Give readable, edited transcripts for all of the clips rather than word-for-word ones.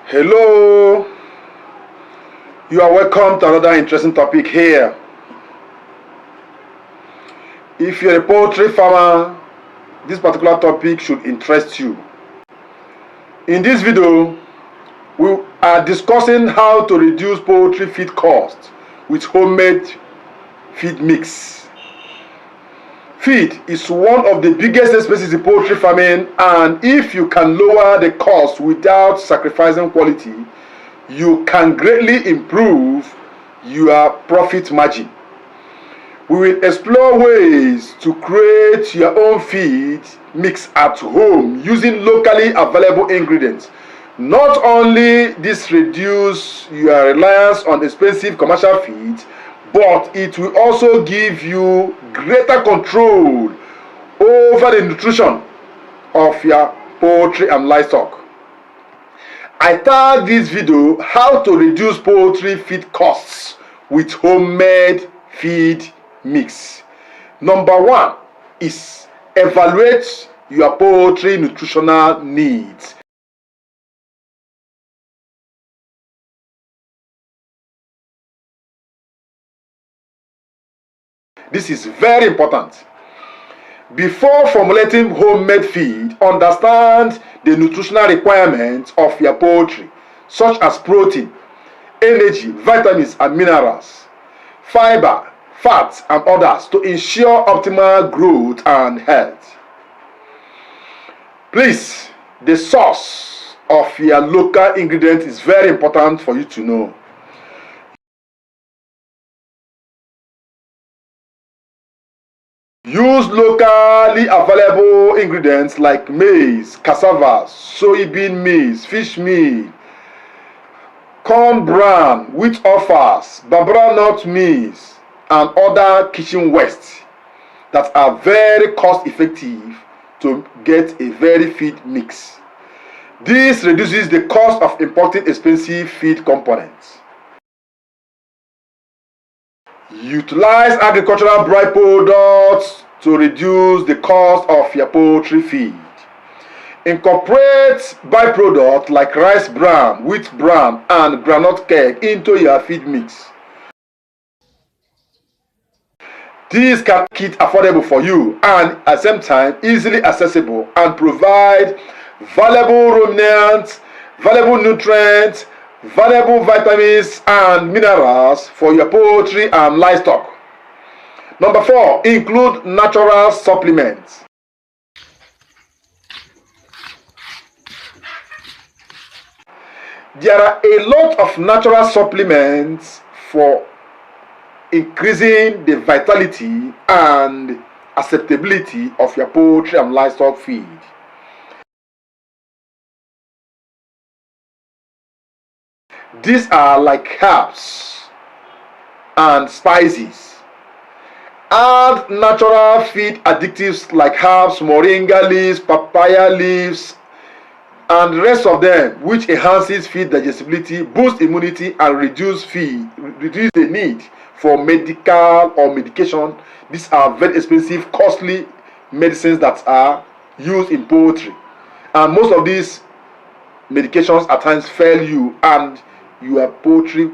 Hello, you are welcome to another interesting topic here. If you're a poultry farmer, this particular topic should interest you. In this video, we are discussing how to reduce poultry feed costs with homemade feed mix. Feed is one of the biggest expenses in poultry farming, and if you can lower the cost without sacrificing quality, you can greatly improve your profit margin. We will explore ways to create your own feed mix at home using locally available ingredients. Not only this reduce your reliance on expensive commercial feed, but it will also give you greater control over the nutrition of your poultry and livestock. I tagged this video how to reduce poultry feed costs with homemade feed mix. Number one is evaluate your poultry nutritional needs. This is very important. Before formulating homemade feed, understand the nutritional requirements of your poultry, such as protein, energy, vitamins and minerals, fiber, fats and others to ensure optimal growth and health. Please, the source of your local ingredient is very important for you to know. Use locally available ingredients like maize, cassava, soybean maize, fish meal, corn bran, wheat offals, barbara nut maize, and other kitchen waste that are very cost effective to get a very feed mix. This reduces the cost of importing expensive feed components. Utilize agricultural byproducts to reduce the cost of your poultry feed. Incorporate byproducts like rice bran, wheat bran, and groundnut cake into your feed mix. These can make it affordable for you and at the same time easily accessible and provide valuable ruminants, valuable nutrients, valuable vitamins and minerals for your poultry and livestock. Number four, include natural supplements. There are a lot of natural supplements for increasing the vitality and acceptability of your poultry and livestock feed. These are like herbs and spices. Add natural feed additives like herbs, moringa leaves, papaya leaves, and the rest of them, which enhances feed digestibility, boosts immunity, and reduce the need for medical or medication. These are very expensive, costly medicines that are used in poultry, and most of these medications at times fail you, and your poultry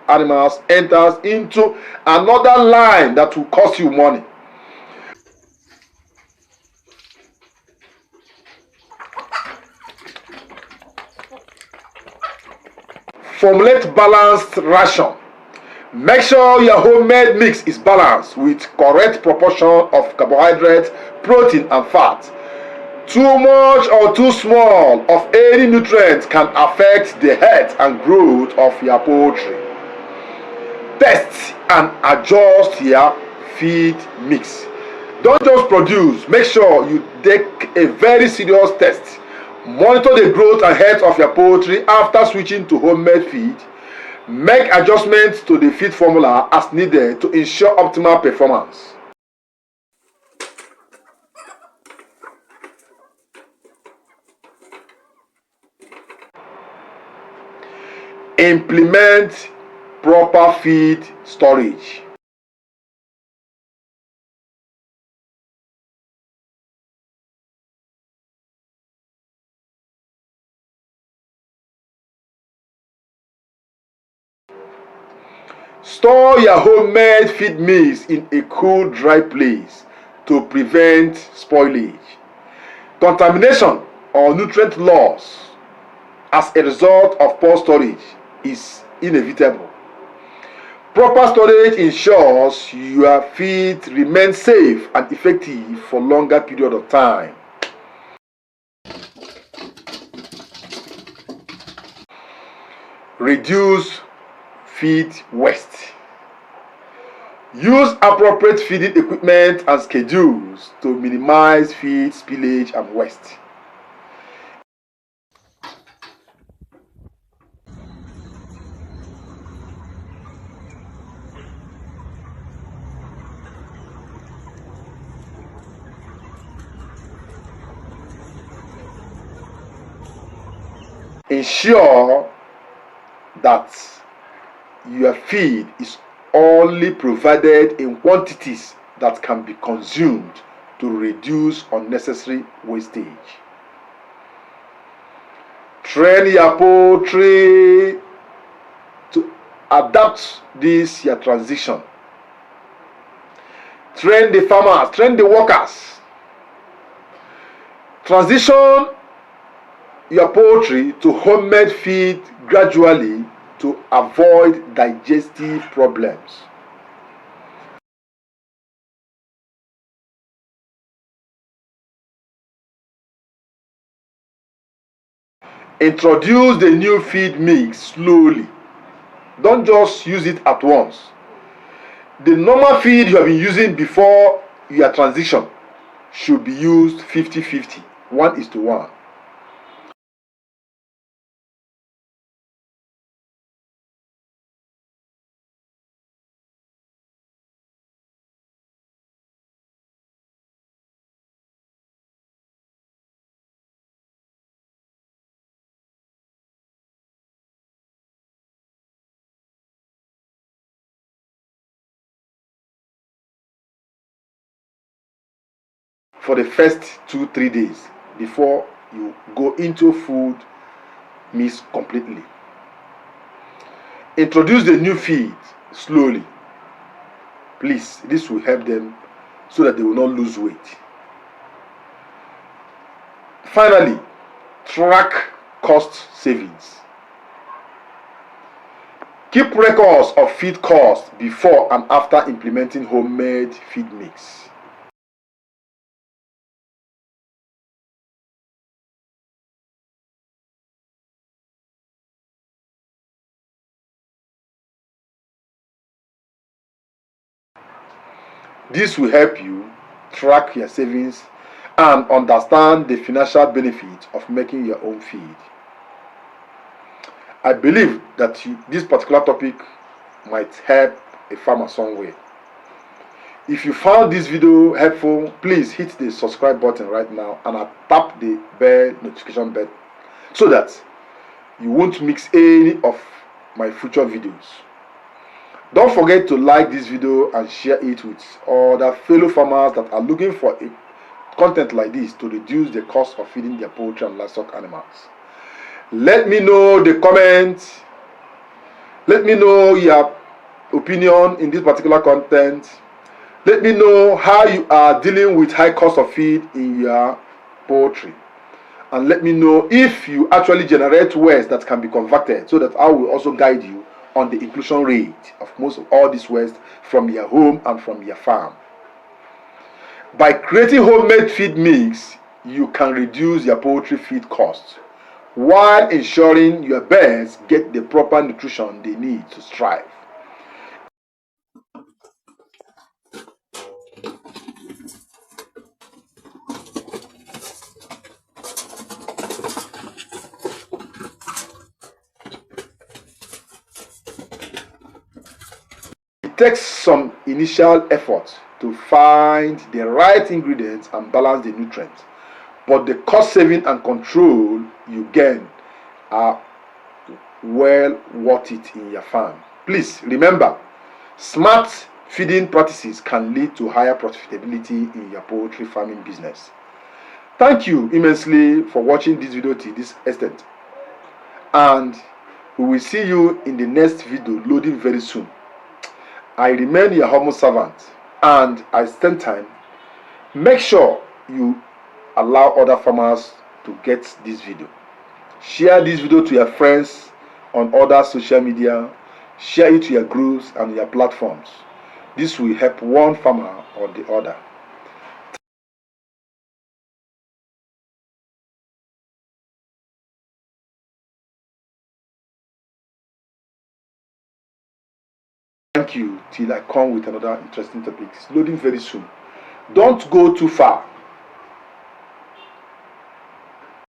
animals enters into another line that will cost you money. Formulate balanced ration. Make sure your homemade mix is balanced with correct proportion of carbohydrate, protein and fat. Too much or too small of any nutrient can affect the health and growth of your poultry. Test and adjust your feed mix. Don't just produce, make sure you take a very serious test. Monitor the growth and health of your poultry after switching to homemade feed. Make adjustments to the feed formula as needed to ensure optimal performance. Implement proper feed storage. Store your homemade feed mix in a cool, dry place to prevent spoilage, contamination, or nutrient loss as a result of poor storage is inevitable. Proper storage ensures your feed remains safe and effective for longer period of time. Reduce feed waste. Use appropriate feeding equipment and schedules to minimize feed spillage and waste. Ensure that your feed is only provided in quantities that can be consumed to reduce unnecessary wastage. Train your poultry to adapt this your transition. Train the farmers, train the workers. Transition your poultry to homemade feed gradually to avoid digestive problems. Introduce the new feed mix slowly. Don't just use it at once. The normal feed you have been using before your transition should be used 50-50, 1:1. For the first 2-3 days before you go into food mix completely. Introduce the new feed slowly. Please, this will help them so that they will not lose weight. Finally, track cost savings. Keep records of feed costs before and after implementing homemade feed mix. This will help you track your savings and understand the financial benefits of making your own feed. I believe that this particular topic might help a farmer somewhere. If you found this video helpful, please hit the subscribe button right now and tap the bell notification bell so that you won't miss any of my future videos. Don't forget to like this video and share it with other fellow farmers that are looking for a content like this to reduce the cost of feeding their poultry and livestock animals. Let me know the comments. Let me know your opinion in this particular content. Let me know how you are dealing with high cost of feed in your poultry. And let me know if you actually generate waste that can be converted, so that I will also guide you on the inclusion rate of most of all this waste from your home and from your farm. By creating homemade feed mix, you can reduce your poultry feed costs while ensuring your birds get the proper nutrition they need to thrive. It takes some initial effort to find the right ingredients and balance the nutrients, but the cost saving and control you gain are well worth it in your farm. Please remember, smart feeding practices can lead to higher profitability in your poultry farming business. Thank you immensely for watching this video to this extent, and we will see you in the next video loading very soon. I remain your humble servant, and I spend time. Make sure you allow other farmers to get this video. Share this video to your friends on other social media. Share it to your groups and your platforms. This will help one farmer or the other. Thank you till I come with another interesting topic. It's loading very soon. Don't go too far.